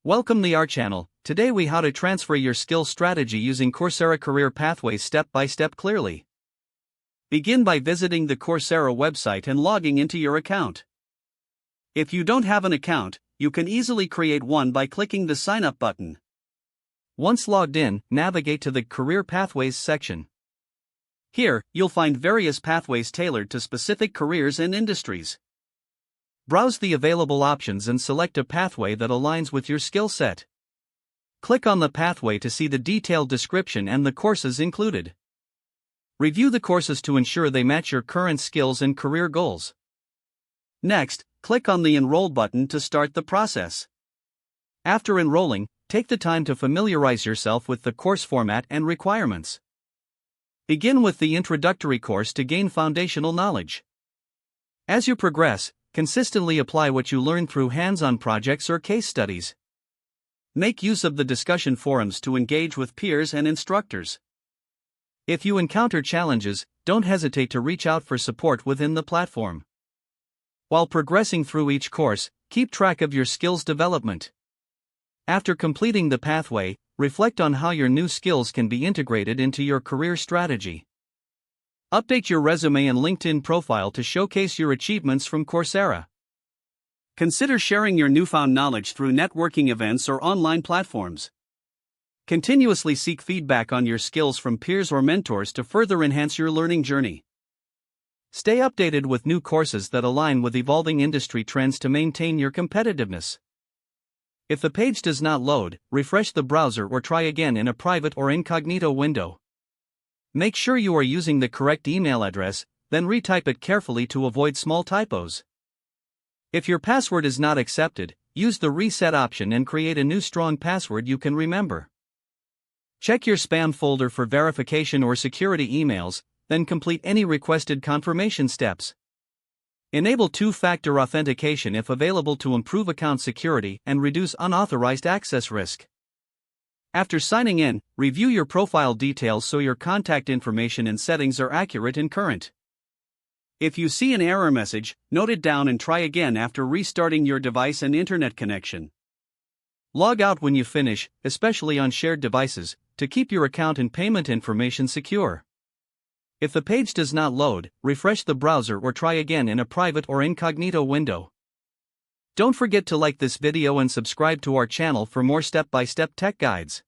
Welcome to our channel. Today we how to transfer your skill strategy using Coursera career pathways step by step clearly. Begin by visiting the Coursera website and logging into your account. If you don't have an account, you can easily create one by clicking the sign up button. Once logged in, navigate to the career pathways section. Here, you'll find various pathways tailored to specific careers and industries. Browse the available options and select a pathway that aligns with your skill set. Click on the pathway to see the detailed description and the courses included. Review the courses to ensure they match your current skills and career goals. Next, click on the Enroll button to start the process. After enrolling, take the time to familiarize yourself with the course format and requirements. Begin with the introductory course to gain foundational knowledge. As you progress, consistently apply what you learn through hands-on projects or case studies. Make use of the discussion forums to engage with peers and instructors. If you encounter challenges, don't hesitate to reach out for support within the platform. While progressing through each course, keep track of your skills development. After completing the pathway, reflect on how your new skills can be integrated into your career strategy. Update your resume and LinkedIn profile to showcase your achievements from Coursera. Consider sharing your newfound knowledge through networking events or online platforms. Continuously seek feedback on your skills from peers or mentors to further enhance your learning journey. Stay updated with new courses that align with evolving industry trends to maintain your competitiveness. If the page does not load, refresh the browser or try again in a private or incognito window. Make sure you are using the correct email address, then retype it carefully to avoid small typos. If your password is not accepted, use the reset option and create a new strong password you can remember. Check your spam folder for verification or security emails, then complete any requested confirmation steps. Enable two-factor authentication if available to improve account security and reduce unauthorized access risk. After signing in, review your profile details so your contact information and settings are accurate and current. If you see an error message, note it down and try again after restarting your device and internet connection. Log out when you finish, especially on shared devices, to keep your account and payment information secure. If the page does not load, refresh the browser or try again in a private or incognito window. Don't forget to like this video and subscribe to our channel for more step-by-step tech guides.